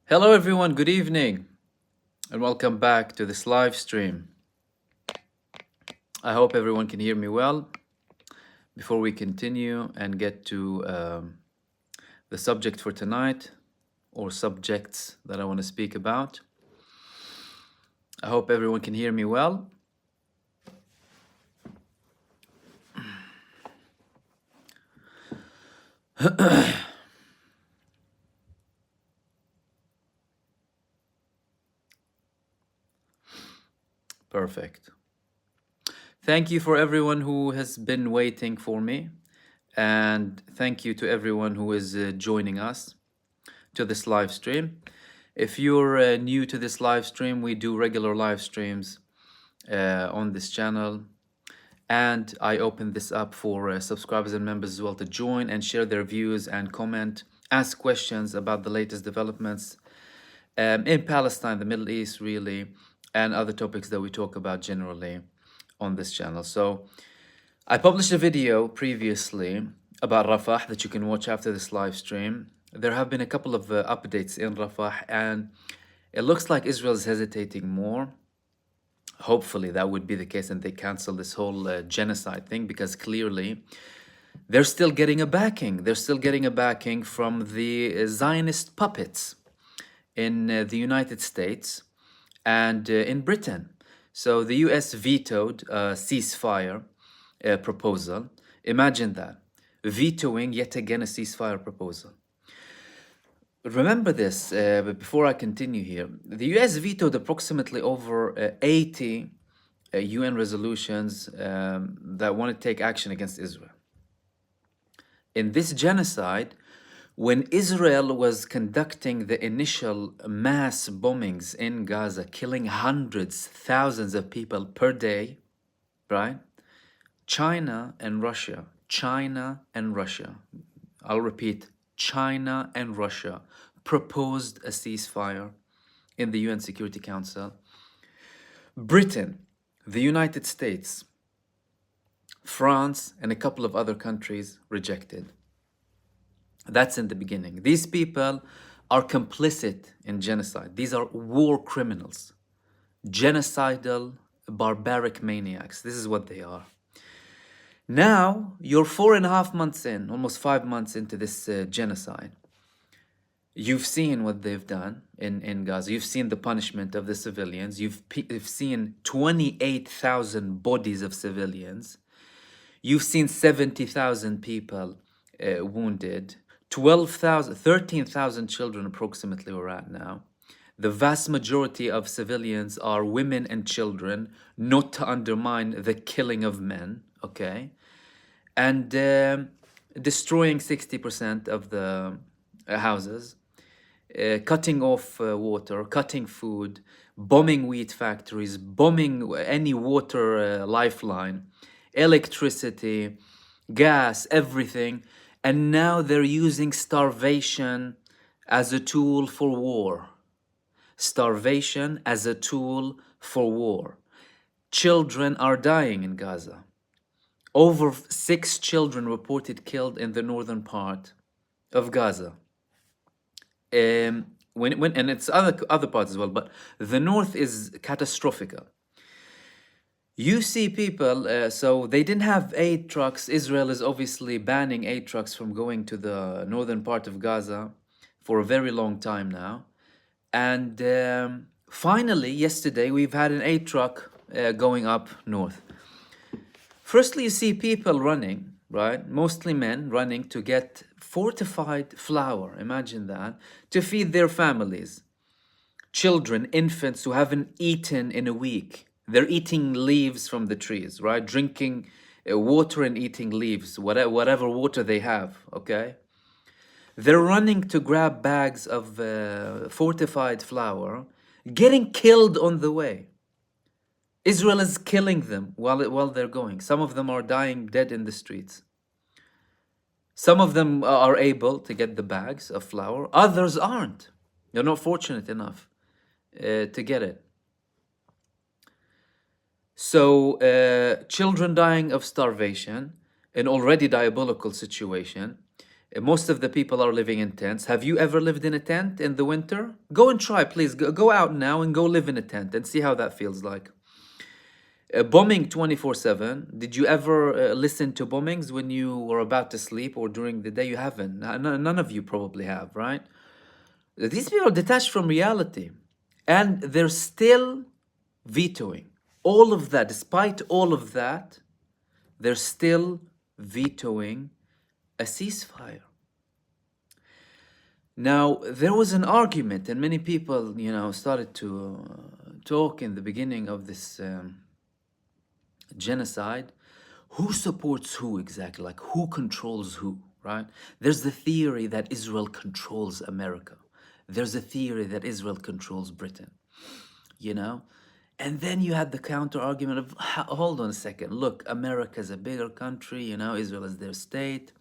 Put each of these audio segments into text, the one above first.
Hello everyone, good evening, and welcome back to this live stream. I hope everyone can hear me well. Before we continue and get to the subject for tonight, or subjects that I want to speak about, I hope everyone can hear me well. Perfect. Thank you for everyone who has been waiting for me, and thank you to everyone who is joining us to this live stream. If you're new to this live stream, we do regular live streams on this channel, and I open this up for subscribers and members as well to join and share their views and comment, ask questions about the latest developments in Palestine, the Middle East, really, and other topics that we talk about generally on this channel. So I published a video previously about Rafah that you can watch after this live stream. There have been a couple of updates in Rafah, and it looks like Israel is hesitating more. Hopefully that would be the case and they cancel this whole genocide thing, because clearly they're still getting a backing. They're still getting a backing from the Zionist puppets in the United States and in Britain. So the US vetoed a ceasefire proposal. Imagine that, vetoing yet again a ceasefire proposal. Remember this, but before I continue here, the US vetoed approximately over 80 UN resolutions that want to take action against Israel. In this genocide, when Israel was conducting the initial mass bombings in Gaza, killing hundreds, thousands of people per day, right? China and Russia, I'll repeat, China and Russia proposed a ceasefire in the UN Security Council. Britain, the United States, France, and a couple of other countries rejected. That's in the beginning. These people are complicit in genocide. These are war criminals, genocidal, barbaric maniacs. This is what they are. Now, you're 4.5 months in, almost 5 months into this genocide. You've seen what they've done in Gaza. You've seen the punishment of the civilians. You've seen 28,000 bodies of civilians. You've seen 70,000 people wounded. 13,000 children approximately we're at now. The vast majority of civilians are women and children, not to undermine the killing of men, okay? And destroying 60% of the houses, cutting off water, cutting food, bombing wheat factories, bombing any water lifeline, electricity, gas, everything. And now they're using starvation as a tool for war. Starvation as a tool for war. Children are dying in Gaza. Over 6 children reported killed in the northern part of Gaza. And it's other parts as well, but the north is catastrophic. You see people, so they didn't have aid trucks. Israel is obviously banning aid trucks from going to the northern part of Gaza for a very long time now. And finally, yesterday, we've had an aid truck going up north. Firstly, you see people running, right? Mostly men running to get fortified flour, imagine that, to feed their families. Children, infants who haven't eaten in a week. They're eating leaves from the trees, right? Drinking water and eating leaves, whatever water they have, okay? They're running to grab bags of fortified flour, getting killed on the way. Israel is killing them while they're going. Some of them are dying dead in the streets. Some of them are able to get the bags of flour. Others aren't. They're not fortunate enough to get it. So children dying of starvation, an already diabolical situation. Most of the people are living in tents. Have you ever lived in a tent in the winter? Go and try, please. Go out now and go live in a tent and see how that feels like. Bombing 24/7. Did you ever listen to bombings when you were about to sleep or during the day? You haven't. None of you probably have, right? These people are detached from reality, and they're still vetoing all of that. Despite all of that, they're still vetoing a ceasefire. Now, there was an argument, and many people, started to talk in the beginning of this genocide. Who supports who exactly? Like, who controls who, right? There's the theory that Israel controls America. There's a theory that Israel controls Britain, And then you had the counter argument of, hold on a second, look, America's a bigger country, Israel is their state.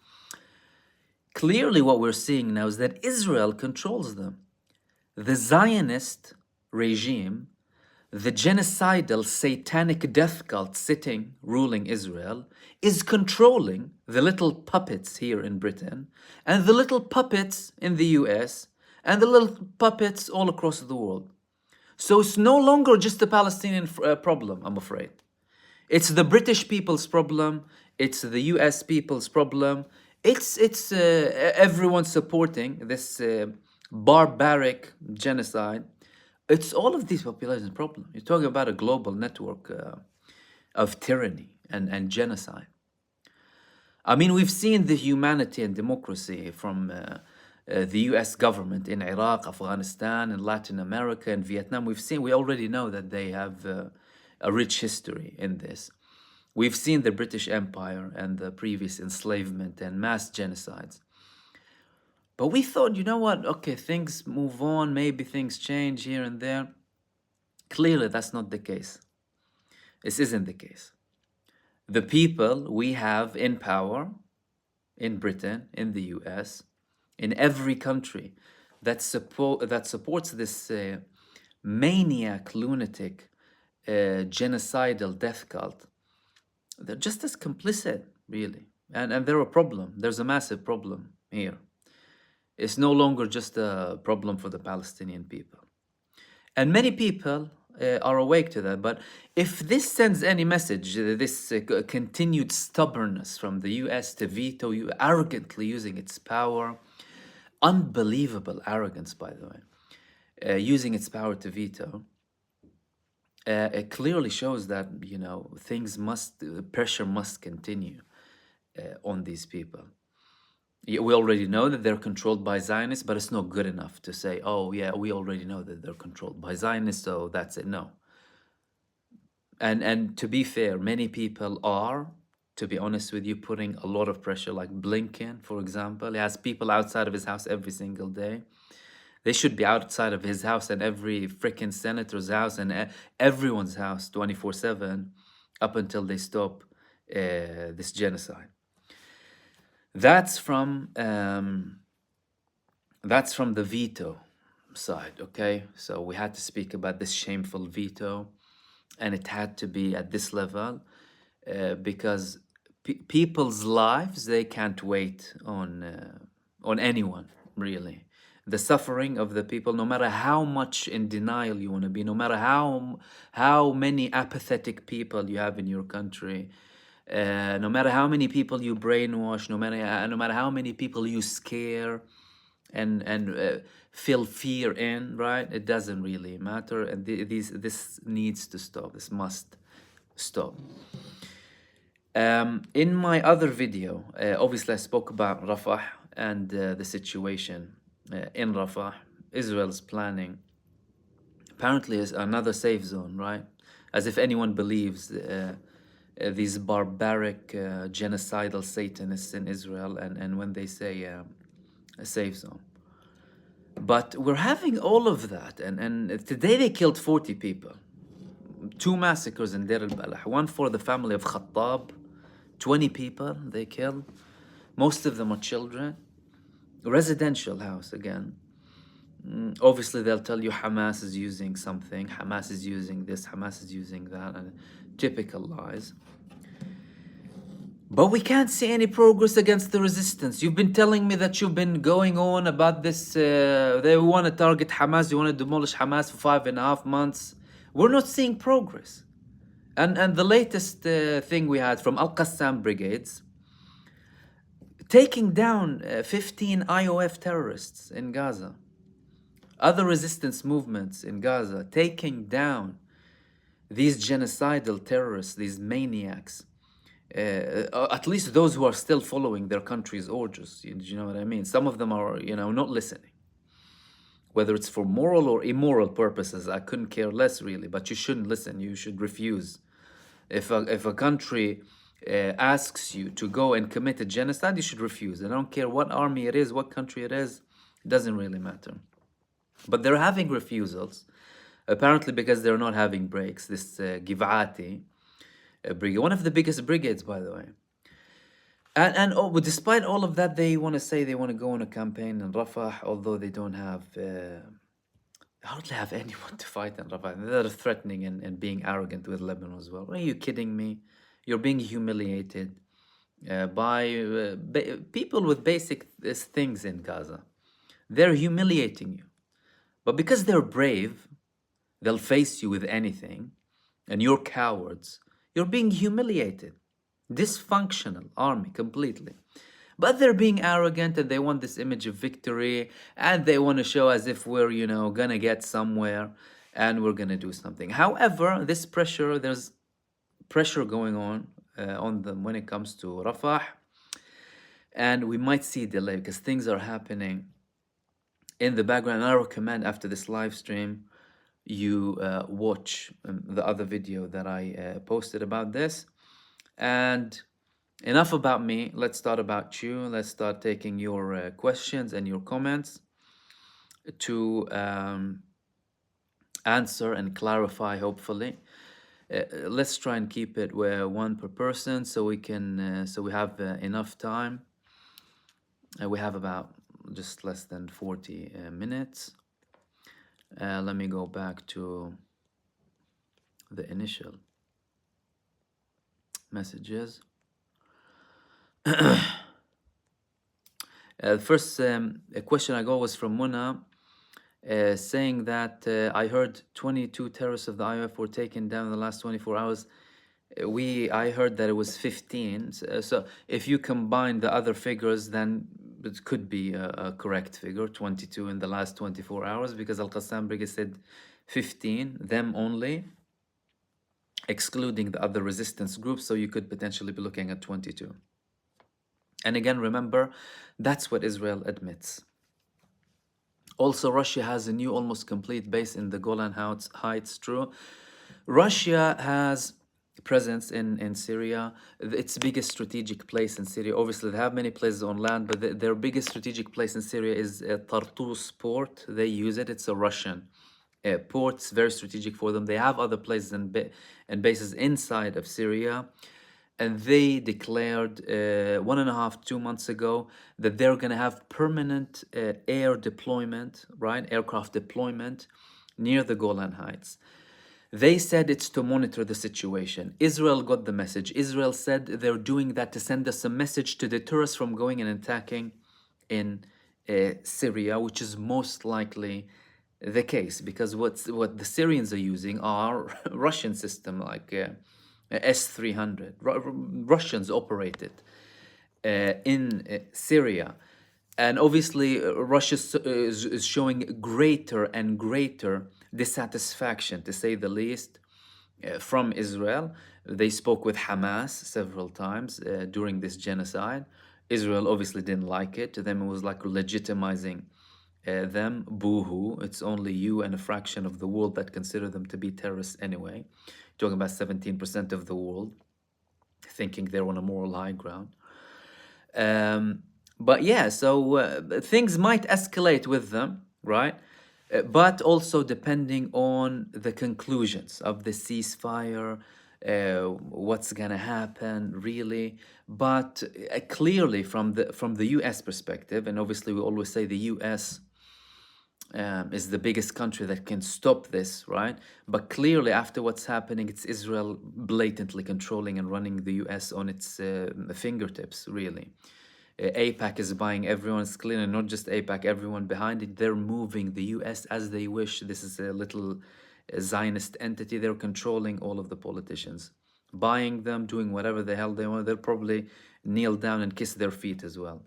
Clearly, what we're seeing now is that Israel controls them. The Zionist regime, the genocidal satanic death cult ruling Israel, is controlling the little puppets here in Britain and the little puppets in the US and the little puppets all across the world. So it's no longer just a Palestinian problem, I'm afraid. It's the British people's problem. It's the US people's problem. It's everyone supporting this barbaric genocide. It's all of these populations' problem. You're talking about a global network of tyranny and genocide. I mean, we've seen the humanity and democracy from the US government in Iraq, Afghanistan, and Latin America, and Vietnam. We already know that they have a rich history in this. We've seen the British Empire and the previous enslavement and mass genocides. But we thought, you know what? Okay, things move on. Maybe things change here and there. Clearly, that's not the case. This isn't the case. The people we have in power in Britain, in the US, in every country that supports this maniac, lunatic, genocidal death cult, they're just as complicit, really. And they're a problem. There's a massive problem here. It's no longer just a problem for the Palestinian people. And many people are awake to that. But if this sends any message, this continued stubbornness from the US to veto, you arrogantly using its power, unbelievable arrogance, by the way, using its power to veto, it clearly shows that, pressure must continue on these people. We already know that they're controlled by Zionists, but it's not good enough to say, oh yeah, we already know that they're controlled by Zionists, so that's it. No. And to be fair, many people are, to be honest with you, putting a lot of pressure, like Blinken, for example. He has people outside of his house every single day. They should be outside of his house and every freaking senator's house and everyone's house 24/7 up until they stop this genocide. That's from the veto side, okay? So we had to speak about this shameful veto, and it had to be at this level because people's lives, they can't wait on anyone, really. The suffering of the people, no matter how much in denial you want to be, no matter how many apathetic people you have in your country, no matter how many people you brainwash, no matter how many people you scare and fill fear in, right? It doesn't really matter, and this needs to stop. This must stop. In my other video, obviously I spoke about Rafah and the situation in Rafah. Israel's planning apparently is another safe zone, right? As if anyone believes these barbaric, genocidal Satanists in Israel, and when they say a safe zone. But we're having all of that, and today they killed 40 people. 2 massacres in Deir al-Balah, one for the family of Khattab, 20 people they killed. Most of them are children. Residential house again. Obviously they'll tell you Hamas is using something, Hamas is using this, Hamas is using that, and typical lies. But we can't see any progress against the resistance. You've been telling me that you've been going on about this. They want to target Hamas, you want to demolish Hamas for 5.5 months. We're not seeing progress. And the latest thing we had from Al-Qassam brigades, taking down 15 IOF terrorists in Gaza. Other resistance movements in Gaza, taking down these genocidal terrorists, these maniacs. At least those who are still following their country's orders. You know what I mean? Some of them are, not listening. Whether it's for moral or immoral purposes, I couldn't care less really, but you shouldn't listen, you should refuse. If a country asks you to go and commit a genocide, you should refuse. I don't care what army it is, what country it is, it doesn't really matter. But they're having refusals, apparently because they're not having breaks. This Givati brigade, one of the biggest brigades, by the way. And despite all of that, they want to say they want to go on a campaign in Rafah, although they don't have, hardly have anyone to fight in Rafah. They're threatening and being arrogant with Lebanon as well. Are you kidding me? You're being humiliated by people with basic things in Gaza. They're humiliating you. But because they're brave, they'll face you with anything, and you're cowards, you're being humiliated. Dysfunctional army completely. But they're being arrogant and they want this image of victory and they want to show as if we're, gonna get somewhere and we're gonna do something. However, this pressure, there's pressure going on them when it comes to Rafah, and we might see delay because things are happening in the background. I recommend after this live stream you watch the other video that I posted about this. And enough about me, let's start about you. Let's start taking your questions and your comments to answer and clarify, hopefully. Let's try and keep it one per person so we can so we have enough time. We have about just less than 40 minutes. Let me go back to the initial messages. The first question I got was from Muna, saying that I heard 22 terrorists of the IOF were taken down in the last 24 hours. I heard that it was 15. So if you combine the other figures, then it could be a correct figure, 22 in the last 24 hours, because Al-Qassam Brigade said 15, them only, excluding the other resistance groups, so you could potentially be looking at 22. And again, remember, that's what Israel admits. Also, Russia has a new almost complete base in the Golan Heights, true. Russia has presence in Syria, its biggest strategic place in Syria. Obviously, they have many places on land, but their biggest strategic place in Syria is Tartus port. They use it. It's a Russian port. It's very strategic for them. They have other places and bases inside of Syria. And they declared 2 months ago that they're going to have permanent air deployment, right? Aircraft deployment near the Golan Heights. They said it's to monitor the situation. Israel got the message. Israel said they're doing that to send us a message to deter us from going and attacking in Syria, which is most likely the case, because what the Syrians are using are Russian system like S-300. Russians operated in Syria. And obviously, Russia is showing greater and greater dissatisfaction, to say the least, from Israel. They spoke with Hamas several times during this genocide. Israel obviously didn't like it. To them, it was like legitimizing them. Boo-hoo. It's only you and a fraction of the world that consider them to be terrorists anyway. Talking about 17% of the world, thinking they're on a moral high ground. But yeah, so things might escalate with them, right? But also depending on the conclusions of the ceasefire, what's gonna happen really. But clearly from the US perspective, and obviously we always say the US is the biggest country that can stop this, right? But clearly, after what's happening, it's Israel blatantly controlling and running the US on its fingertips, really. APAC is buying everyone's clean, and not just APAC, everyone behind it. They're moving the US as they wish. This is a little Zionist entity. They're controlling all of the politicians, buying them, doing whatever the hell they want. They'll probably kneel down and kiss their feet as well.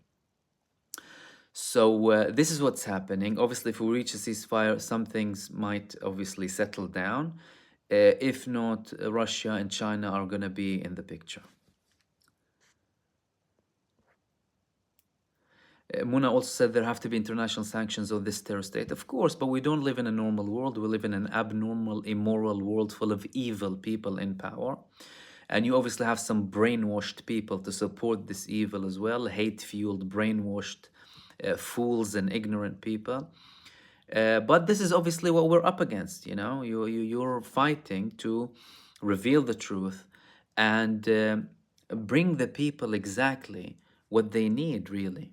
So this is what's happening. Obviously, if we reach a ceasefire, some things might obviously settle down. If not, Russia and China are going to be in the picture. Muna also said there have to be international sanctions on this terror state. Of course, but we don't live in a normal world. We live in an abnormal, immoral world full of evil people in power. And you obviously have some brainwashed people to support this evil as well, hate-fueled, brainwashed fools and ignorant people. But this is obviously what we're up against. You know, you're fighting to reveal the truth and bring the people exactly what they need, really.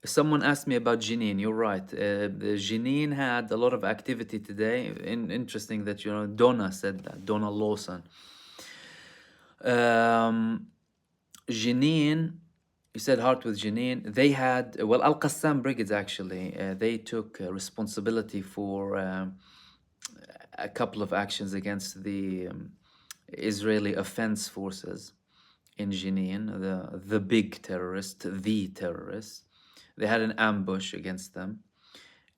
Someone asked me about Jenin. You're right. Jenin had a lot of activity today. Interesting that, you know, Donna said that. Donna Lawson. Jenin, you said heart with Jenin. They had, well, Al Qassam Brigades actually, they took responsibility for a couple of actions against the Israeli offense forces in Jenin, the big terrorist, the terrorists. They had an ambush against them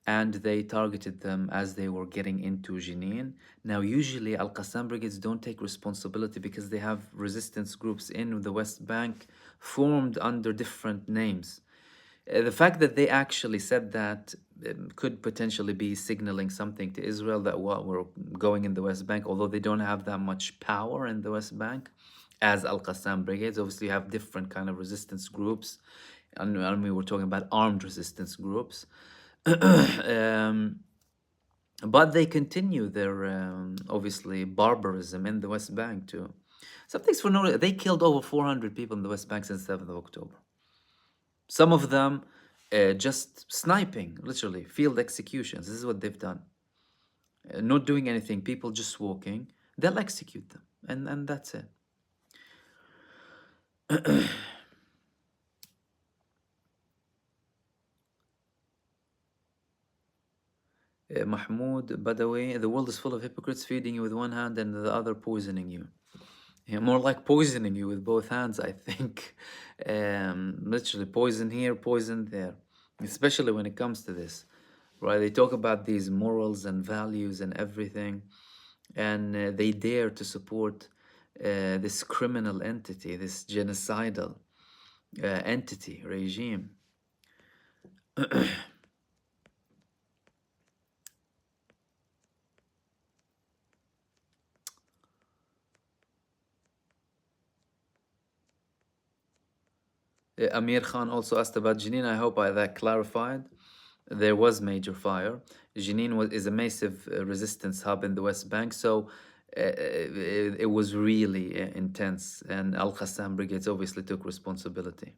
and they targeted them as they were getting into Jenin. Now, usually Al-Qassam brigades don't take responsibility because they have resistance groups in the West Bank formed under different names. The fact that they actually said that could potentially be signaling something to Israel that what we're going in the West Bank, although they don't have that much power in the West Bank as Al-Qassam brigades. Obviously, you have different kind of resistance groups. And we were talking about armed resistance groups. But they continue their, obviously, barbarism in the West Bank too. Some things for no reason. They killed over 400 people in the West Bank since 7th of October. Some of them just sniping, literally, field executions. This is what they've done. Not doing anything, people just walking. They'll execute them, and that's it. Mahmoud Badawi, the world is full of hypocrites feeding you with one hand and the other poisoning you. Yeah, more like poisoning you with both hands, I think. Literally poison here, poison there, especially when it comes to this, right? They talk about these morals and values and everything, and they dare to support this criminal entity, this genocidal entity, regime. Amir Khan also asked about Jenin. I hope that clarified. There was major fire. Jenin is a massive resistance hub in the West Bank, so it was really intense, and Al-Qassam brigades obviously took responsibility.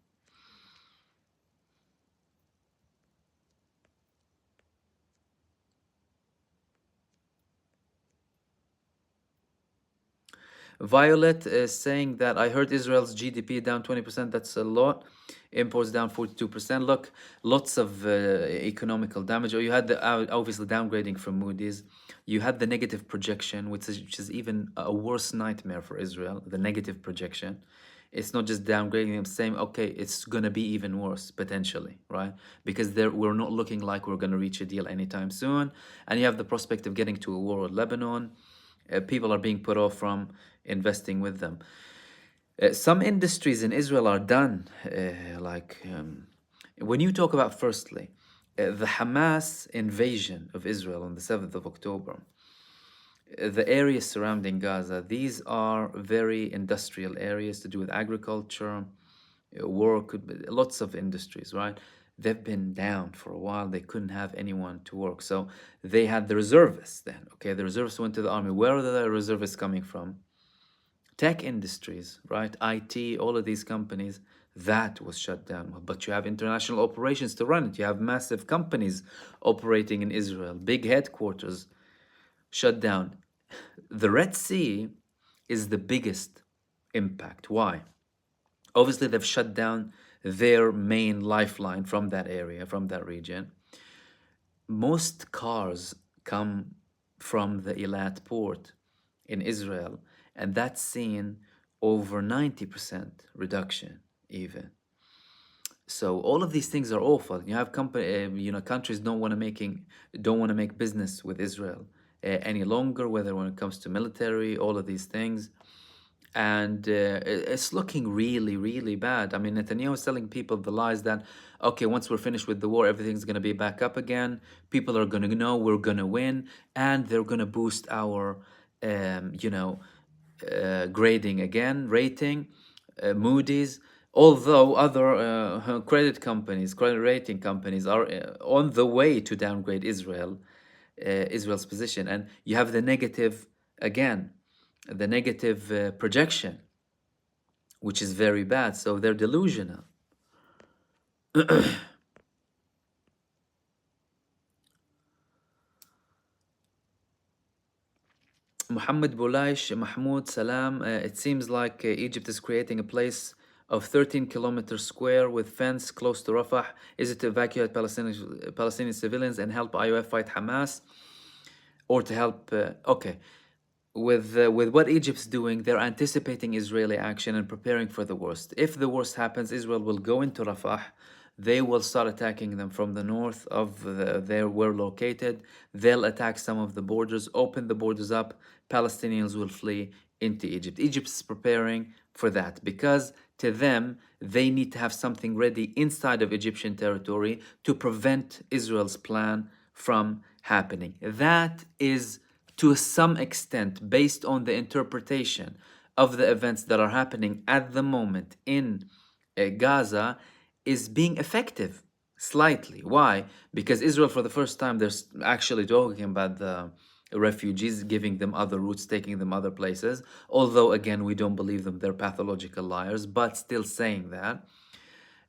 Violet is saying that I heard Israel's GDP down 20%. That's a lot. Imports down 42%. Look, lots of economical damage. Or you had the obviously downgrading from Moody's. You had the negative projection, which is even a worse nightmare for Israel. The negative projection. It's not just downgrading them, saying, okay, it's going to be even worse, potentially, right? Because we're not looking like we're going to reach a deal anytime soon. And you have the prospect of getting to a war with Lebanon. People are being put off from investing with them. Some industries in Israel are done. When you talk about, firstly, the Hamas invasion of Israel on the 7th of October, the areas surrounding Gaza, these are very industrial areas to do with agriculture, work, lots of industries, right? they've been down for a while. They couldn't have anyone to work. So they had the reservists then. Okay, the reservists went to the army. Where are the reservists coming from? Tech industries, right? IT, all of these companies, that was shut down. But you have international operations to run it. You have massive companies operating in Israel, big headquarters shut down. The Red Sea is the biggest impact. Why? Obviously, they've shut down their main lifeline from that area, from that region. Most cars come from the Eilat port in Israel, and that's seen over 90% reduction even. So all of these things are awful. You have countries don't want to make business with Israel any longer, whether when it comes to military, all of these things. And it's looking really, really bad. I mean, Netanyahu is telling people the lies that, okay, once we're finished with the war, everything's going to be back up again. People are going to know we're going to win, and they're going to boost our, grading again, rating, Moody's. Although other credit rating companies are on the way to downgrade Israel's position. And you have the negative, again, the negative projection, which is very bad. So they're delusional. Muhammad Boulaish, Mahmoud Salam, it seems like Egypt is creating a place of 13 kilometers square with fence close to Rafah. Is it to evacuate Palestinian civilians and help IOF fight Hamas? Or to help, okay. With what Egypt's doing, they're anticipating Israeli action and preparing for the worst. If the worst happens, Israel will go into Rafah. They will start attacking them from the north of where we're located. They'll attack some of the borders, open the borders up. Palestinians will flee into Egypt. Egypt's preparing for that because to them, they need to have something ready inside of Egyptian territory to prevent Israel's plan from happening. That is, to some extent, based on the interpretation of the events that are happening at the moment in Gaza, is being effective slightly. Why? Because Israel, for the first time, they're actually talking about the refugees, giving them other routes, taking them other places. Although, again, we don't believe them, they're pathological liars, but still saying that.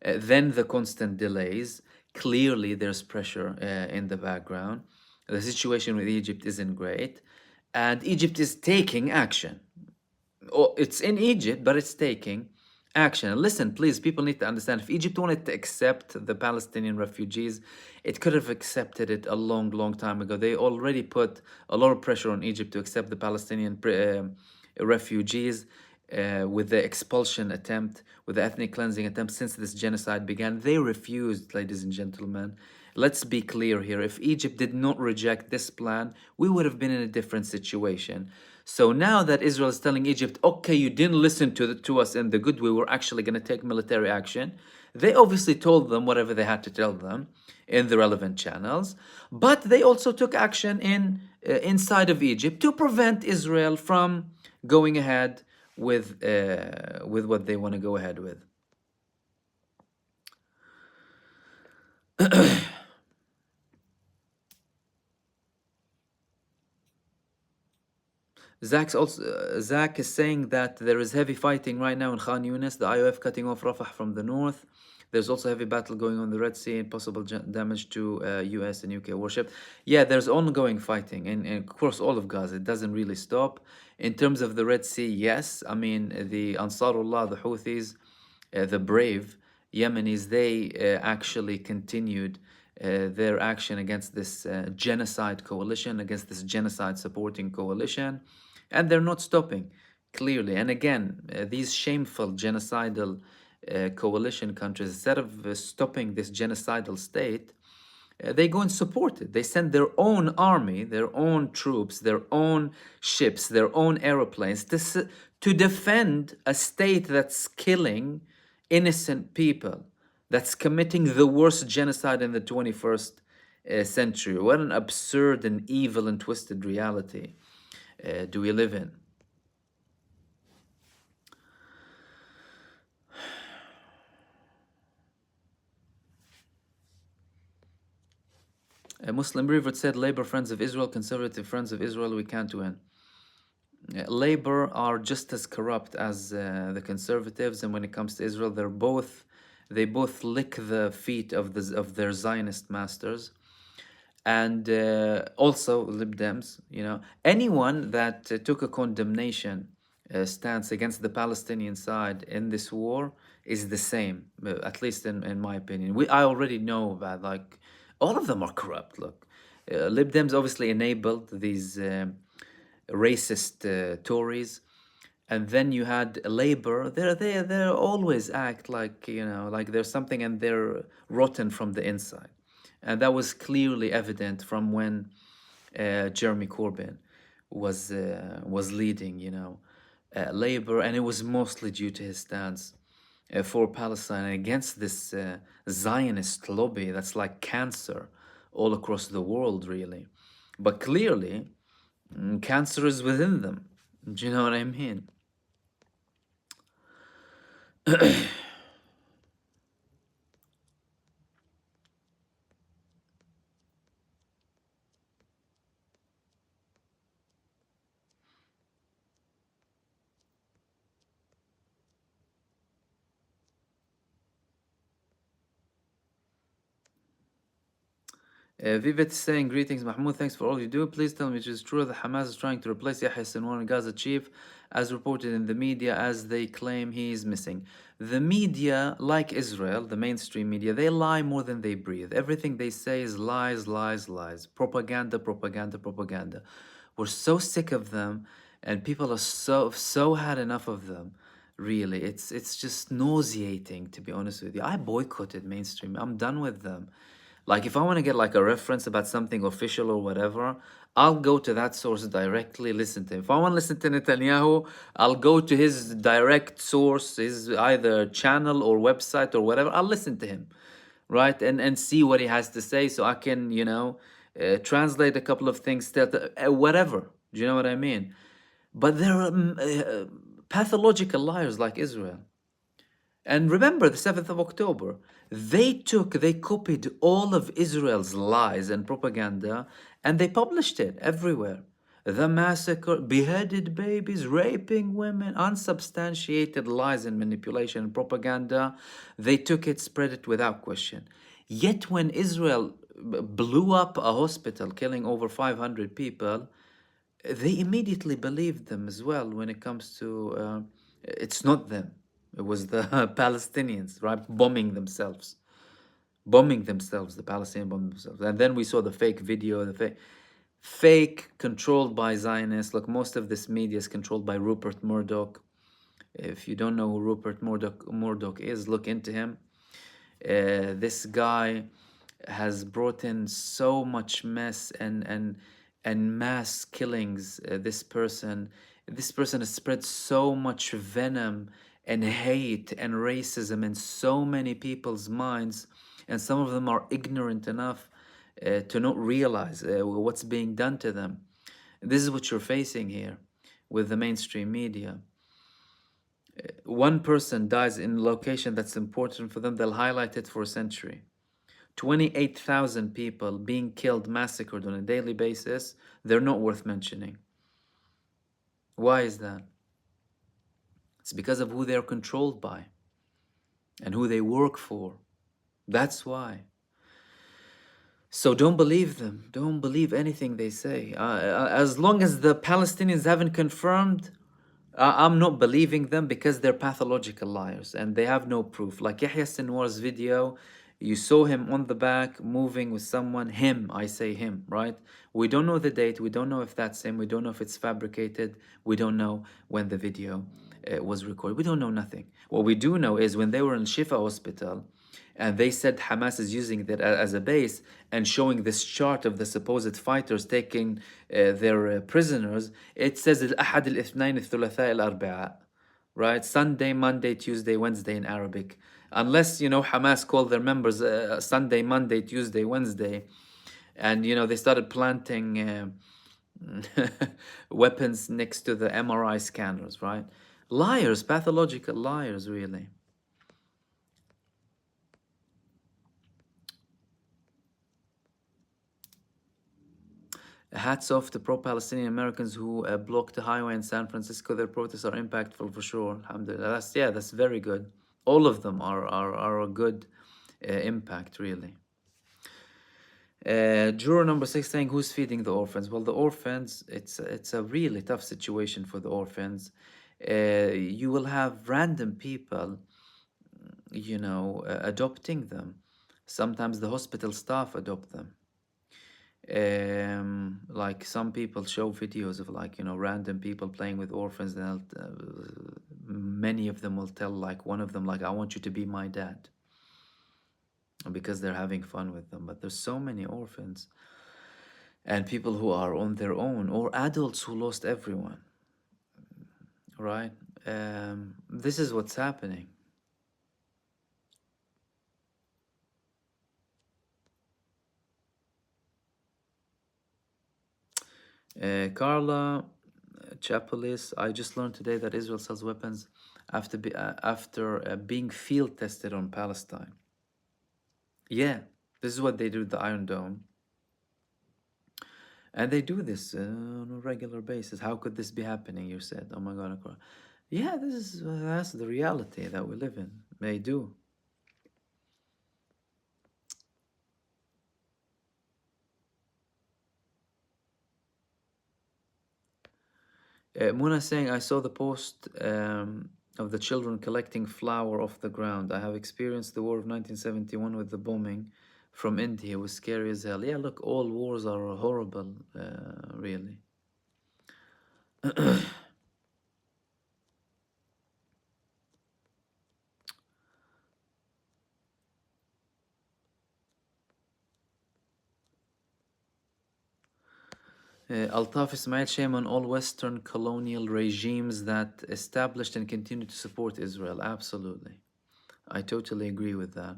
Then the constant delays. Clearly, there's pressure in the background. The situation with Egypt isn't great. And Egypt is taking action. Oh, it's in Egypt, but it's taking action. And listen, please, people need to understand, if Egypt wanted to accept the Palestinian refugees, it could have accepted it a long, long time ago. They already put a lot of pressure on Egypt to accept the Palestinian refugees with the expulsion attempt, with the ethnic cleansing attempt since this genocide began. They refused, ladies and gentlemen. Let's be clear here. If Egypt did not reject this plan, we would have been in a different situation. So now that Israel is telling Egypt, okay, you didn't listen to us in the good way, we're actually going to take military action. They obviously told them whatever they had to tell them in the relevant channels, but they also took action inside of Egypt to prevent Israel from going ahead with what they want to go ahead with. Zach is saying that there is heavy fighting right now in Khan Yunis, the IOF cutting off Rafah from the north. There's also heavy battle going on the Red Sea and possible damage to US and UK warship. Yeah, there's ongoing fighting in across all of Gaza. It doesn't really stop. In terms of the Red Sea, yes. I mean, the Ansarullah, the Houthis, the brave Yemenis, they actually continued their action against this genocide coalition, against this genocide supporting coalition. And they're not stopping, clearly. And again, these shameful genocidal coalition countries, instead of stopping this genocidal state, they go and support it. They send their own army, their own troops, their own ships, their own aeroplanes to defend a state that's killing innocent people, that's committing the worst genocide in the 21st century. What an absurd and evil and twisted reality do we live in? Muslim Revert said, Labor friends of Israel, conservative friends of Israel, we can't win. Labor are just as corrupt as the conservatives, and when it comes to Israel, they both lick the feet of their Zionist masters, and also Lib Dems. Anyone that took a condemnation stance against the Palestinian side in this war is the same, at least in my opinion. I already know that, like, all of them are corrupt. Look, Lib Dems obviously enabled these racist Tories, and then you had Labor. They always act like, like there's something, and they're rotten from the inside, and that was clearly evident from when Jeremy Corbyn was leading, Labor, and it was mostly due to his stance for Palestine and against this Zionist lobby that's like cancer all across the world, really. But clearly, cancer is within them. Do you know what I mean? Vivet is saying, greetings, Mahmoud. Thanks for all you do. Please tell me it is true that Hamas is trying to replace Yahya Sinwar, Gaza chief, as reported in the media, as they claim he is missing. The media, like Israel, the mainstream media, they lie more than they breathe. Everything they say is lies, lies, lies. Propaganda, propaganda, propaganda. We're so sick of them, and people are so had enough of them. Really, it's just nauseating, to be honest with you. I boycotted mainstream. I'm done with them. Like, if I want to get like a reference about something official or whatever, I'll go to that source directly, listen to him. If I want to listen to Netanyahu, I'll go to his direct source, his either channel or website or whatever. I'll listen to him, right? And see what he has to say, so I can, translate a couple of things, whatever. Do you know what I mean? But there are pathological liars like Israel. And remember the 7th of October. They copied all of Israel's lies and propaganda, and they published it everywhere. The massacre, beheaded babies, raping women, unsubstantiated lies and manipulation and propaganda. They took it, spread it without question. Yet when Israel blew up a hospital, killing over 500 people, they immediately believed them as well when it comes to it's not them. It was the Palestinians, right? Bombing themselves, the Palestinians bombing themselves. And then we saw the fake video, the fake controlled by Zionists. Look, most of this media is controlled by Rupert Murdoch. If you don't know who Rupert Murdoch is, look into him. This guy has brought in so much mess and mass killings. This person has spread so much venom and hate and racism in so many people's minds, and some of them are ignorant enough to not realize what's being done to them. This is what you're facing here with the mainstream media. One person dies in a location that's important for them, they'll highlight it for a century. 28,000 people being killed, massacred on a daily basis, they're not worth mentioning. Why is that? It's because of who they're controlled by and who they work for. That's why. So don't believe them. Don't believe anything they say. As long as the Palestinians haven't confirmed, I'm not believing them, because they're pathological liars and they have no proof. Like Yahya Sinwar's video, you saw him on the back moving with someone. Him, I say him, right? We don't know the date. We don't know if that's him. We don't know if it's fabricated. We don't know when the video was recorded. We don't know nothing. What we do know is when they were in Shifa hospital, and they said Hamas is using that as a base and showing this chart of the supposed fighters taking their prisoners. It says الأحد الاثنين الثلاثاء الأربعاء, right? Sunday, Monday, Tuesday, Wednesday in Arabic. Unless, Hamas called their members Sunday, Monday, Tuesday, Wednesday, and, they started planting weapons next to the MRI scanners, right? Liars, pathological liars, really. Hats off to pro-Palestinian Americans who blocked the highway in San Francisco. Their protests are impactful for sure. Alhamdulillah. That's very good. All of them are a good impact, really. Juror number 6 saying, who's feeding the orphans? Well, the orphans, it's a really tough situation for the orphans. You will have random people, adopting them. Sometimes the hospital staff adopt them. Like some people show videos of random people playing with orphans, and many of them will tell one of them I want you to be my dad, because they're having fun with them. But there's so many orphans and people who are on their own, or adults who lost everyone, right? This is what's happening. Carla Chapelis, I just learned today that Israel sells weapons after being field tested on Palestine. Yeah, this is what they do with the Iron Dome. And they do this on a regular basis. How could this be happening, you said? Oh my God. Yeah, that's the reality that we live in. They do. Muna saying, I saw the post of the children collecting flour off the ground. I have experienced the war of 1971 with the bombing from India. It was scary as hell. Yeah, look, all wars are horrible, really. Altaf Ismail, shame on all Western colonial regimes that established and continue to support Israel. Absolutely. I totally agree with that.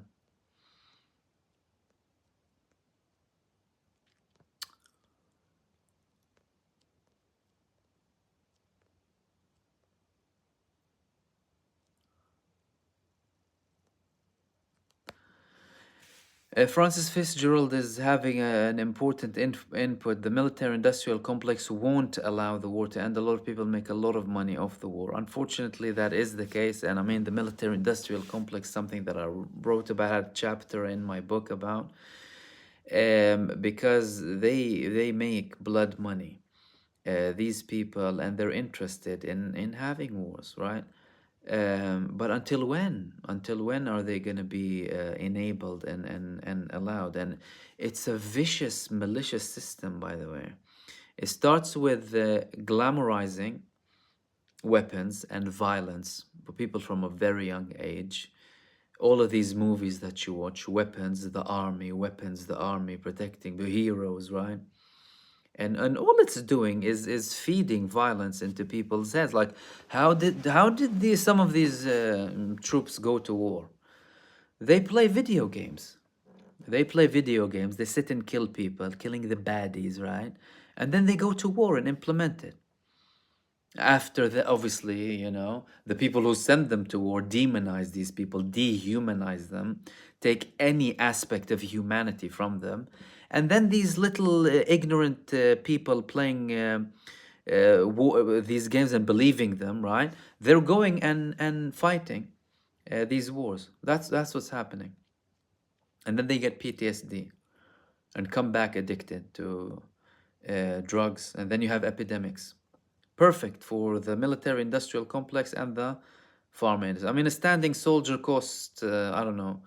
Francis Fitzgerald is having an important input. The military-industrial complex won't allow the war to end. A lot of people make a lot of money off the war. Unfortunately, that is the case. And I mean, the military-industrial complex, something that I wrote about, a chapter in my book about, because they make blood money. These people, and they're interested in having wars, right? But until when? Until when are they going to be enabled and allowed? And it's a vicious, malicious system, by the way. It starts with glamorizing weapons and violence for people from a very young age. All of these movies that you watch, weapons, the army, protecting the heroes, right? And all it's doing is feeding violence into people's heads. Like, how did some of these troops go to war? They play video games. They sit and kill people, killing the baddies, right? And then they go to war and implement it. After the, obviously, the people who send them to war demonize these people, dehumanize them, take any aspect of humanity from them. And then these little ignorant people playing these games and believing them, right? They're going and fighting these wars. That's what's happening. And then they get PTSD and come back addicted to drugs. And then you have epidemics. Perfect for the military-industrial complex and the farm industry. I mean, a standing soldier costs, I don't know,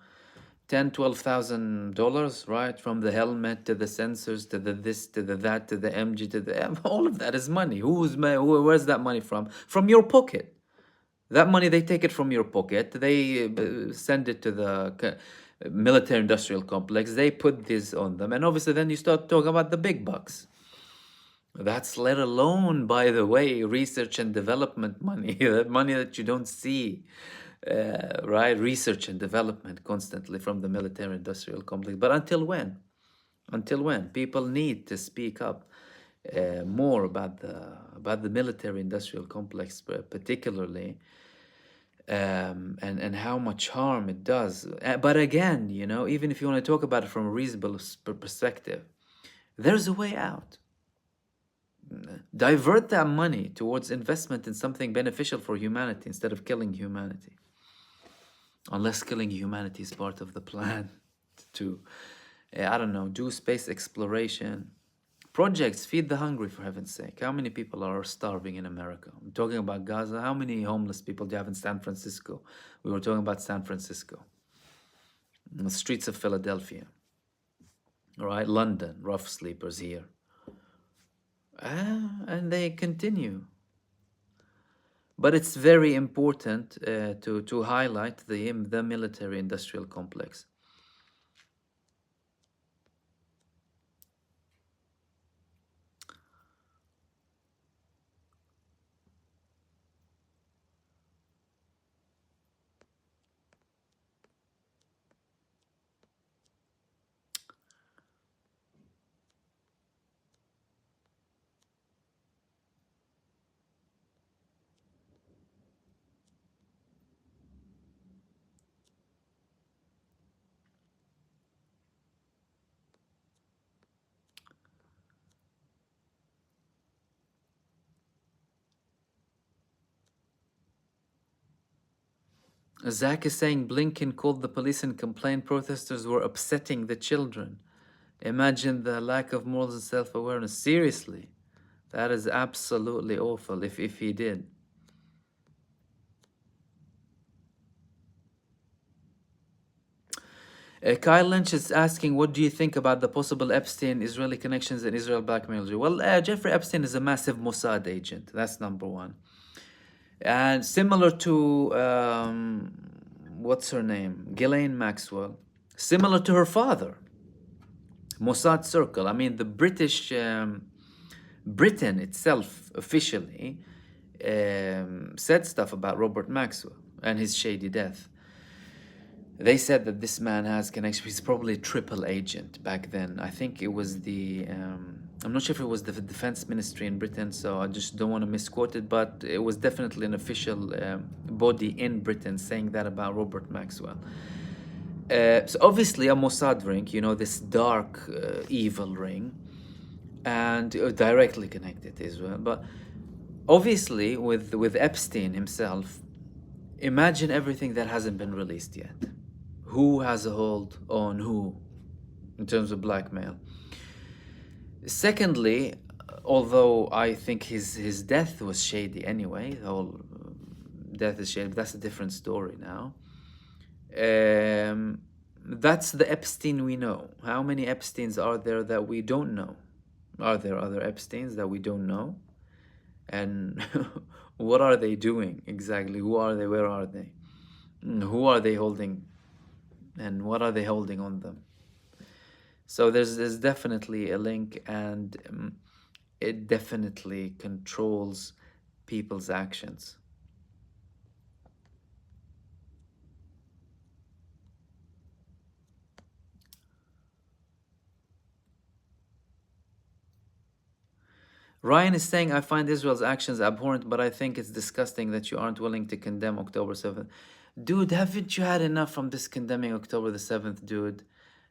$10,000-$12,000, right? From the helmet to the sensors to the this to the that to the MG to the all of that is money. Where's that money from? From your pocket. That money, they take it from your pocket. They send it to the military-industrial complex. They put this on them, and obviously, then you start talking about the big bucks. That's let alone, by the way, research and development money, that money that you don't see, right? Research and development constantly from the military-industrial complex. But until when? Until when? People need to speak up more about the military-industrial complex, particularly, and how much harm it does. But again, even if you want to talk about it from a reasonable perspective, there's a way out. divert that money towards investment in something beneficial for humanity instead of killing humanity. Unless killing humanity is part of the plan to, I don't know, do space exploration. Projects, feed the hungry, for heaven's sake. How many people are starving in America? I'm talking about Gaza. How many homeless people do you have in San Francisco? We were talking about San Francisco. In the streets of Philadelphia. All right, London, rough sleepers here. And they continue. But it's very important to highlight the military-industrial complex. Zach is saying Blinken called the police and complained protesters were upsetting the children. Imagine the lack of morals and self-awareness. Seriously, that is absolutely awful if he did. Kyle Lynch is asking, what do you think about the possible Epstein-Israeli connections and Israel blackmail? Well, Jeffrey Epstein is a massive Mossad agent. That's number one. And similar to, what's her name? Ghislaine Maxwell. Similar to her father. Mossad Circle. I mean, the British, Britain itself officially said stuff about Robert Maxwell and his shady death. They said that this man has connection. He's probably a triple agent back then. I think it was the, I'm not sure if it was the defense ministry in Britain, so I just don't want to misquote it, but it was definitely an official body in Britain saying that about Robert Maxwell. So obviously a Mossad ring, you know, this dark, evil ring, and directly connected to Israel. But obviously with Epstein himself, imagine everything that hasn't been released yet. Who has a hold on who in terms of blackmail? Secondly, although I think his death was shady anyway, the whole death is shady, but that's a different story now. That's the Epstein we know. How many Epsteins are there that we don't know? Are there other Epsteins that we don't know? And what are they doing exactly? Who are they? Where are they? Who are they holding? And what are they holding on them? So there's definitely a link, and it definitely controls people's actions. Ryan is saying, I find Israel's actions abhorrent, but I think it's disgusting that you aren't willing to condemn October 7th. Dude, haven't you had enough from this condemning October the 7th, dude?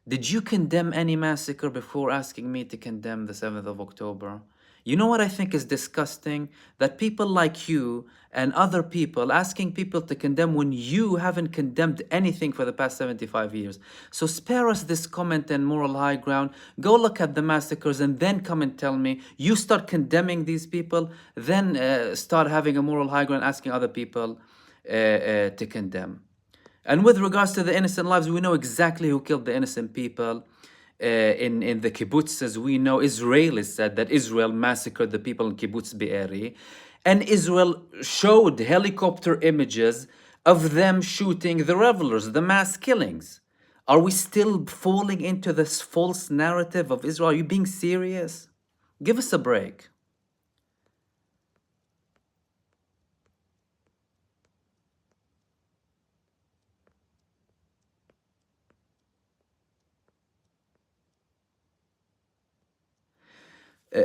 Did you condemn any massacre before asking me to condemn the 7th of October? You know what I think is disgusting? That people like you and other people asking people to condemn when you haven't condemned anything for the past 75 years. So spare us this comment and moral high ground. Go look at the massacres and then come and tell me. You start condemning these people, then start having a moral high ground asking other people to condemn. And with regards to the innocent lives, we know exactly who killed the innocent people. In the kibbutzes, we know Israelis said that Israel massacred the people in kibbutz Be'eri. And Israel showed helicopter images of them shooting the revelers, the mass killings. Are we still falling into this false narrative of Israel? Are you being serious? Give us a break.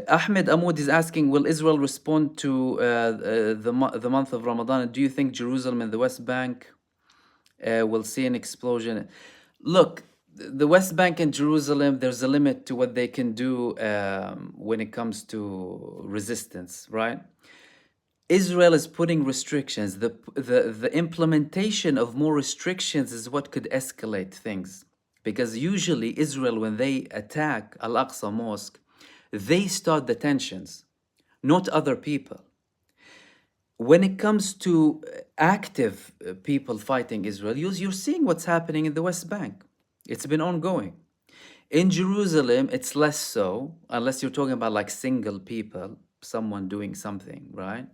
Ahmed Amoud is asking, will Israel respond to the month of Ramadan? Do you think Jerusalem and the West Bank will see an explosion? Look, the West Bank and Jerusalem, there's a limit to what they can do when it comes to resistance, right? Israel is putting restrictions. The implementation of more restrictions is what could escalate things. Because usually Israel, when they attack Al-Aqsa Mosque, they start the tensions, not other people. When it comes to active people fighting Israel, you're seeing what's happening in the West Bank. It's been ongoing. In Jerusalem, it's less so, unless you're talking about like single people, someone doing something, right?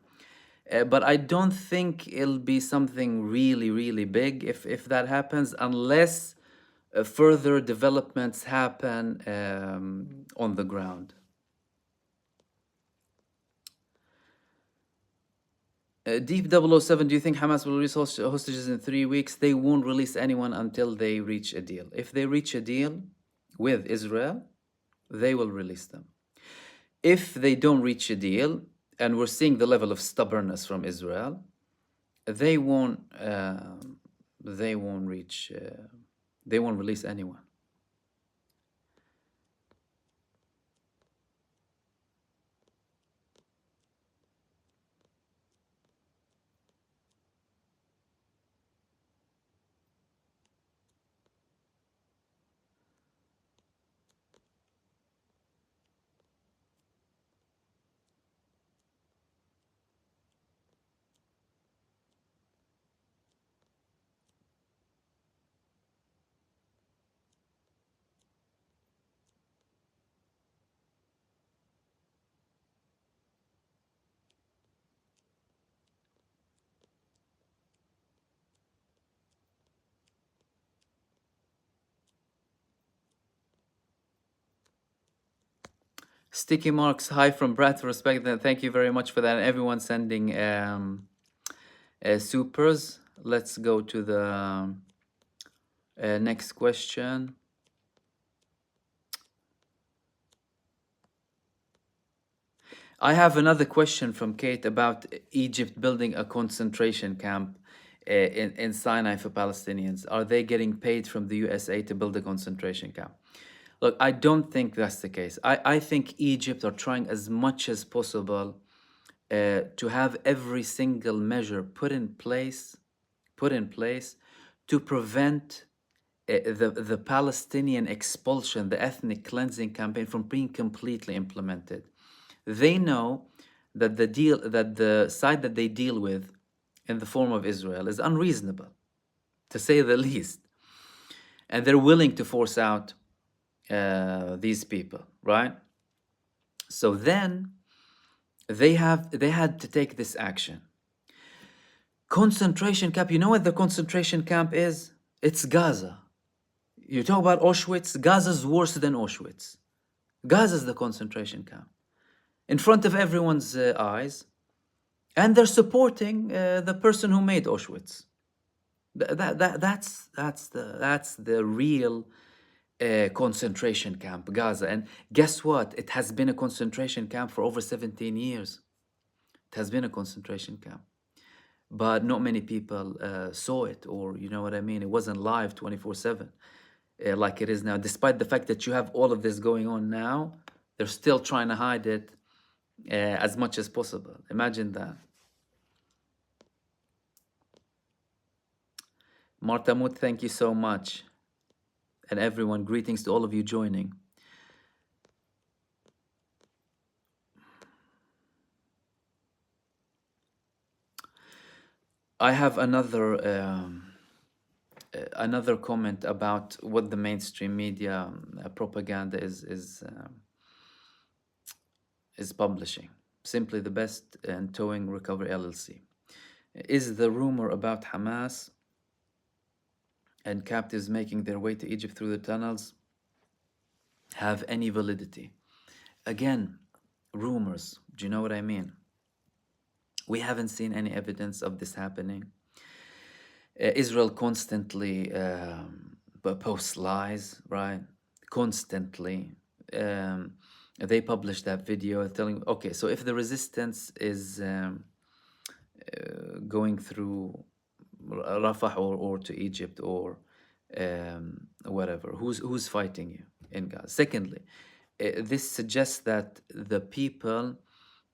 But I don't think it'll be something really, really big if that happens, unless further developments happen on the ground. Deep 007, do you think Hamas will release hostages in 3 weeks? They won't release anyone until they reach a deal. If they reach a deal with Israel, they will release them. If they don't reach a deal, and we're seeing the level of stubbornness from Israel, they won't reach, they won't release anyone. Sticky marks, hi from Brad, respect that. Thank you very much for that. And everyone sending supers. Let's go to the next question. I have another question from Kate about Egypt building a concentration camp in Sinai for Palestinians. Are they getting paid from the USA to build a concentration camp? Look, I don't think that's the case. I think Egypt are trying as much as possible to have every single measure put in place to prevent the Palestinian expulsion, the ethnic cleansing campaign from being completely implemented. They know that the side that they deal with in the form of Israel is unreasonable, to say the least. And they're willing to force out these people, right? So then they had to take this action. Concentration camp, you know what the concentration camp is? It's Gaza. You talk about Auschwitz, Gaza's worse than Auschwitz. Gaza's the concentration camp. In front of everyone's eyes, and they're supporting the person who made Auschwitz. That's the real concentration camp, Gaza. And guess what? It has been a concentration camp for over 17 years. It has been a concentration camp, but not many people saw it, or you know what I mean. It wasn't live 24/7 like it is now. Despite the fact that you have all of this going on now, they're still trying to hide it as much as possible. Imagine that. Martamut, thank you so much. And everyone, greetings to all of you joining. I have another comment about what the mainstream media propaganda is publishing. Simply the Best and Towing Recovery LLC. Is the rumor about Hamas and captives making their way to Egypt through the tunnels have any validity? Again, rumors. Do you know what I mean? We haven't seen any evidence of this happening. Israel constantly posts lies, right? Constantly. They published that video telling, okay, so if the resistance is going through Rafah or to Egypt, or whatever. Who's fighting you in Gaza? Secondly, this suggests that the people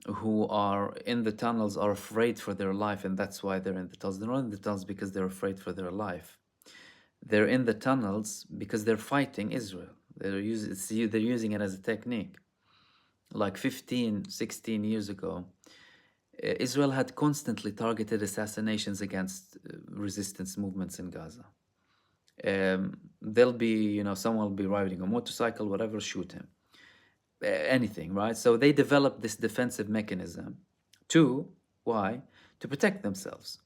who are in the tunnels are afraid for their life, and that's why they're in the tunnels. They're not in the tunnels because they're afraid for their life. They're in the tunnels because they're fighting Israel. They're using it as a technique. Like 15, 16 years ago, Israel had constantly targeted assassinations against resistance movements in Gaza. They'll be, someone will be riding a motorcycle, whatever, shoot him. Anything, right? So they developed this defensive mechanism to, why? To protect themselves.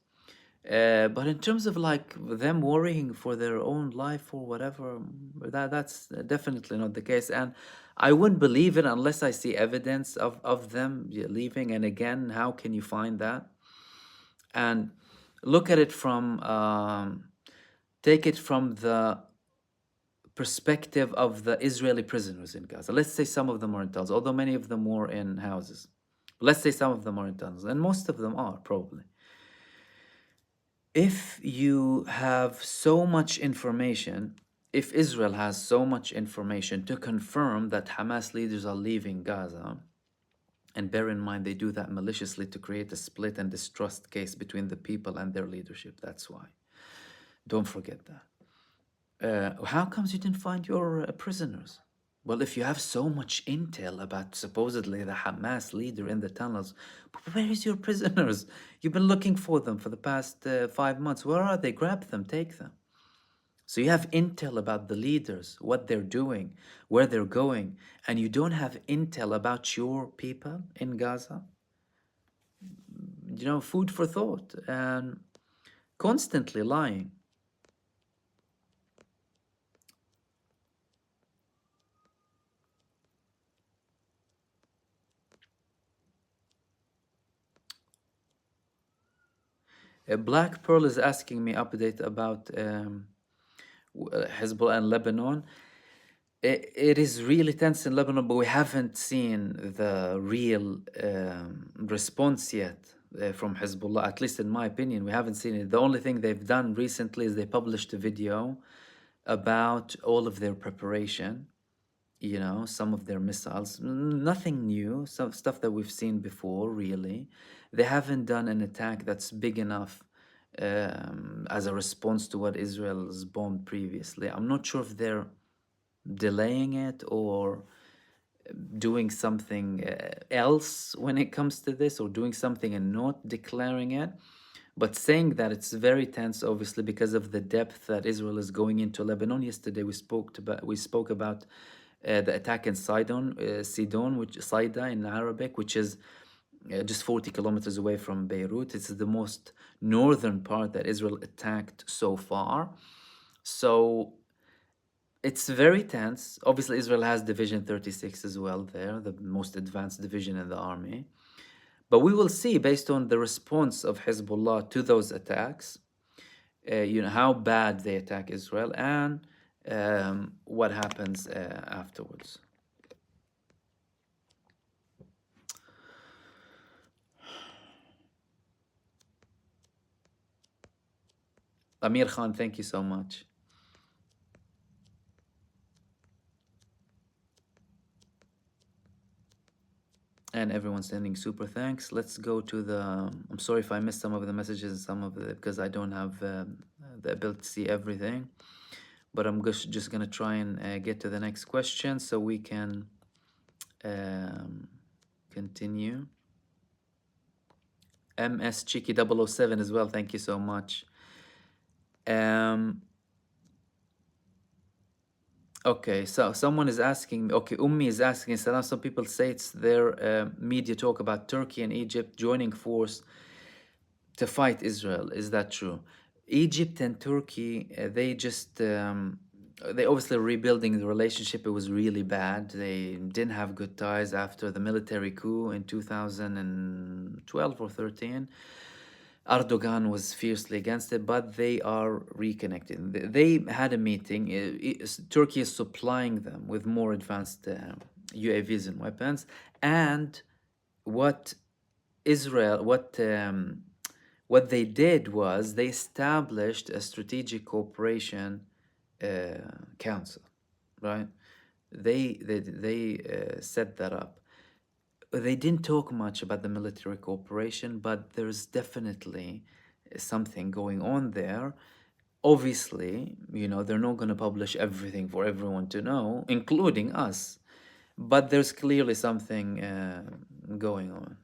But in terms of like them worrying for their own life or whatever, that's definitely not the case. And I wouldn't believe it unless I see evidence of them leaving. And again, how can you find that? And look at it from, take it from the perspective of the Israeli prisoners in Gaza. Let's say some of them are in tunnels, although many of them were in houses. Let's say some of them are in tunnels, and most of them are probably. If you have so much information, if Israel has so much information to confirm that Hamas leaders are leaving Gaza, and bear in mind they do that maliciously to create a split and distrust case between the people and their leadership, that's why. Don't forget that. How comes you didn't find your prisoners? Well, if you have so much intel about supposedly the Hamas leader in the tunnels, where is your prisoners? You've been looking for them for the past 5 months. Where are they? Grab them, take them. So you have intel about the leaders, what they're doing, where they're going, and you don't have intel about your people in Gaza? Food for thought and constantly lying. Black Pearl is asking me update about Hezbollah and Lebanon. It is really tense in Lebanon, but we haven't seen the real response yet from Hezbollah, at least in my opinion. We haven't seen it. The only thing they've done recently is they published a video about all of their preparation, some of their missiles. Nothing new, some stuff that we've seen before, really. They haven't done an attack that's big enough as a response to what Israel's bombed previously. I'm not sure if they're delaying it or doing something else when it comes to this, or doing something and not declaring it, but saying that it's very tense, obviously, because of the depth that Israel is going into Lebanon. Yesterday we spoke about the attack in Sidon, which Saida in Arabic, which is just 40 kilometers away from Beirut. It's the most northern part that Israel attacked so far. So it's very tense. Obviously, Israel has Division 36 as well there, the most advanced division in the army. But we will see, based on the response of Hezbollah to those attacks, how bad they attack Israel and what happens afterwards. Amir Khan, thank you so much. And everyone's sending super thanks. Let's go to the... I'm sorry if I missed some of the messages, because I don't have the ability to see everything. But I'm just going to try and get to the next question so we can continue. MS Cheeky 007 as well, thank you so much. Okay, so someone is asking me, okay, Ummi is asking, Salam, some people say it's their media talk about Turkey and Egypt joining force to fight Israel. Is that true? Egypt and Turkey, they obviously rebuilding the relationship. It was really bad. They didn't have good ties after the military coup in 2012 or 13. Erdogan was fiercely against it, but they are reconnecting. They had a meeting. Turkey is supplying them with more advanced UAVs and weapons. And what they did was they established a strategic cooperation Council, right? They set that up. They didn't talk much about the military cooperation, but there's definitely something going on there. Obviously, they're not going to publish everything for everyone to know, including us, but there's clearly something going on.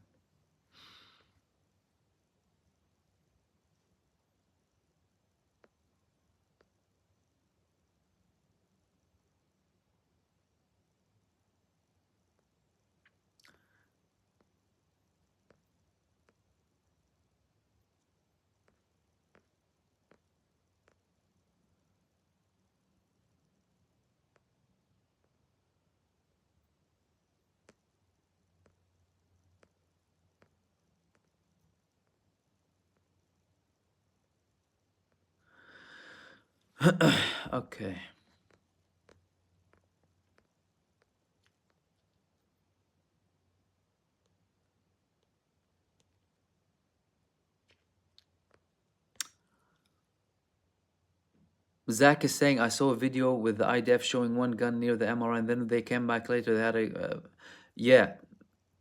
Okay. Zach is saying, I saw a video with the IDF showing one gun near the MRI, and then they came back later. They had yeah,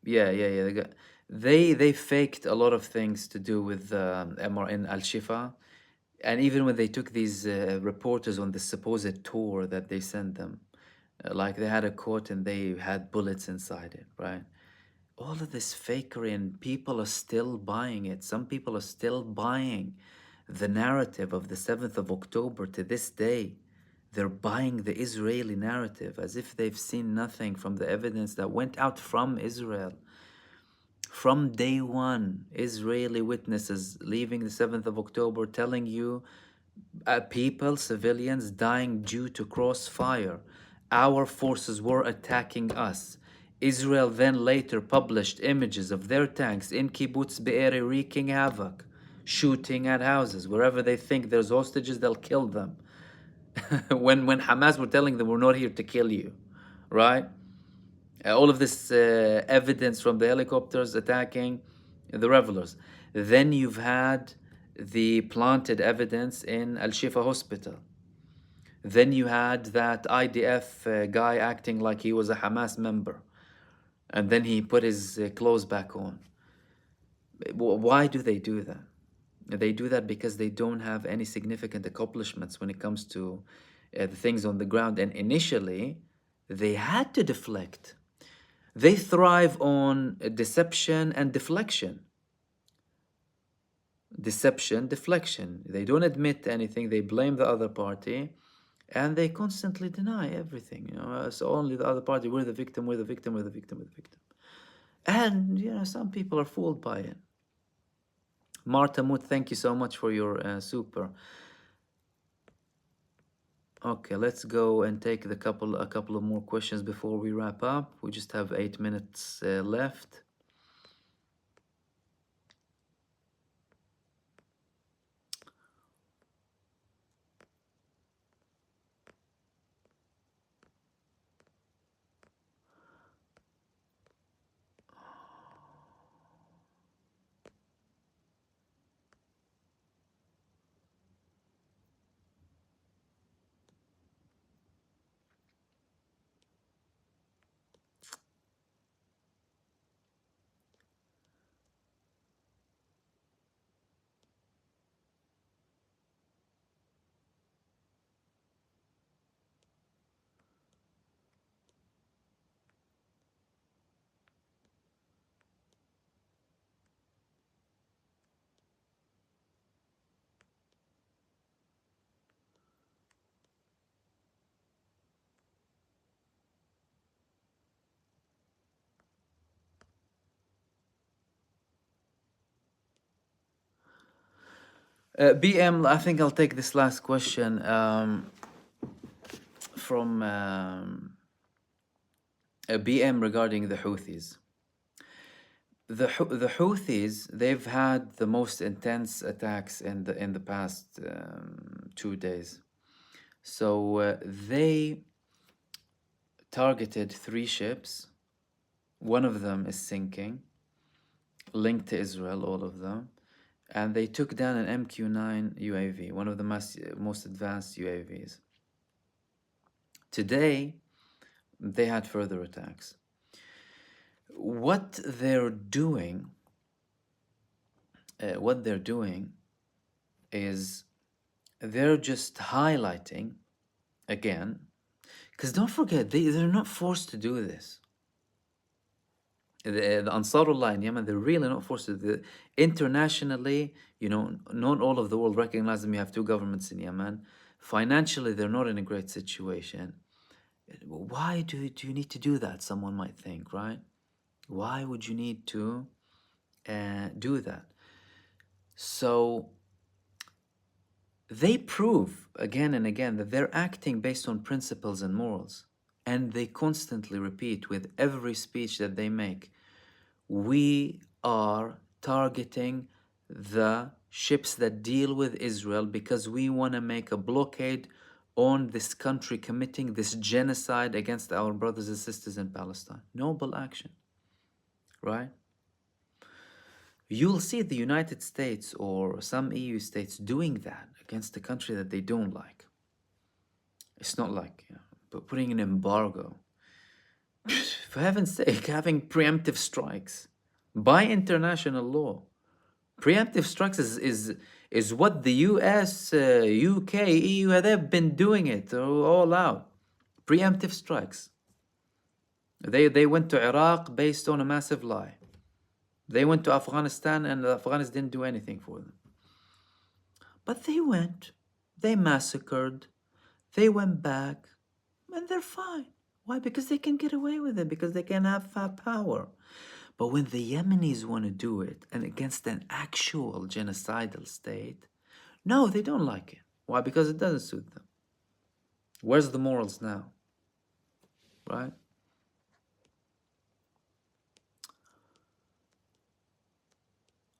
yeah. They faked a lot of things to do with MR in Al Shifa, and even when they took these reporters on the supposed tour that they sent them, like they had a coat and they had bullets inside it, right? All of this fakery, and people are still buying it. Some people are still buying the narrative of the 7th of October to this day. They're buying the Israeli narrative as if they've seen nothing from the evidence that went out from Israel. From day one, Israeli witnesses leaving the 7th of October telling you people, civilians dying due to crossfire. Our forces were attacking us. Israel then later published images of their tanks in Kibbutz Be'eri wreaking havoc, shooting at houses. Wherever they think there's hostages, they'll kill them. when Hamas were telling them, we're not here to kill you, right? All of this evidence from the helicopters attacking the revelers. Then you've had the planted evidence in Al Shifa hospital. Then you had that IDF guy acting like he was a Hamas member. And then he put his clothes back on. Why do they do that? They do that because they don't have any significant accomplishments when it comes to the things on the ground. And initially, they had to deflect. They thrive on deception and deflection. Deception, deflection. They don't admit anything. They blame the other party, and they constantly deny everything. It's only the other party. We're the victim. We're the victim. We're the victim. We're the victim. And some people are fooled by it. Marta Moot, thank you so much for your super. Okay, let's go and take a couple of more questions before we wrap up. We just have 8 minutes left. BM, I think I'll take this last question from BM regarding the Houthis. The Houthis, they've had the most intense attacks in the past 2 days. So they targeted 3 ships. One of them is sinking, linked to Israel, all of them. And they took down an MQ-9 UAV, one of the most advanced UAVs. Today, they had further attacks. What they're doing is they're just highlighting again, because don't forget, they're not forced to do this. The Ansarullah in Yemen, they're really not forced to do it. Internationally, not all of the world recognizes them. You have two governments in Yemen. Financially, they're not in a great situation. Why do you need to do that? Someone might think, right? Why would you need to do that? So they prove again and again that they're acting based on principles and morals. And they constantly repeat with every speech that they make, we are targeting the ships that deal with Israel because we want to make a blockade on this country committing this genocide against our brothers and sisters in Palestine. Noble action, right? You'll see the United States or some EU states doing that against a country that they don't like. It's not like but putting an embargo. For heaven's sake, having preemptive strikes by international law. Preemptive strikes is what the US, UK, EU, they've been doing it all out. Preemptive strikes. They went to Iraq based on a massive lie. They went to Afghanistan and Afghanistan didn't do anything for them. But they went, they massacred, they went back, and they're fine. Why? Because they can get away with it, because they can have power. But when the Yemenis want to do it and against an actual genocidal state, no, they don't like it. Why? Because it doesn't suit them. Where's the morals now? Right?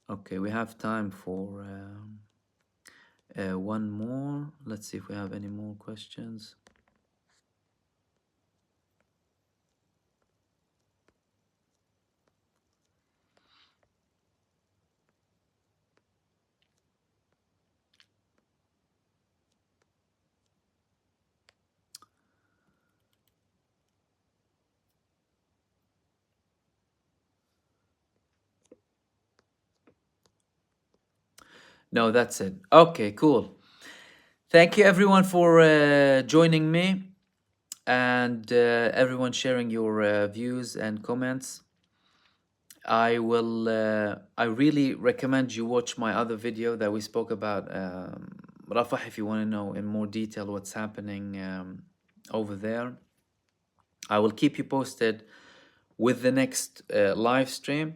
Okay, we have time for one more. Let's see if we have any more questions. No, that's it. Okay, cool. Thank you everyone for joining me and everyone sharing your views and comments. I really recommend you watch my other video that we spoke about Rafah if you want to know in more detail what's happening over there. I will keep you posted with the next live stream.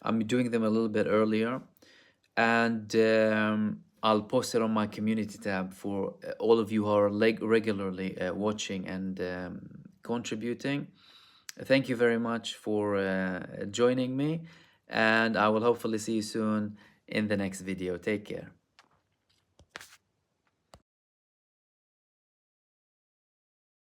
I'm doing them a little bit earlier, and I'll post it on my community tab for all of you who are regularly watching and contributing. Thank you very much for joining me, and I will hopefully see you soon in the next video. Take care.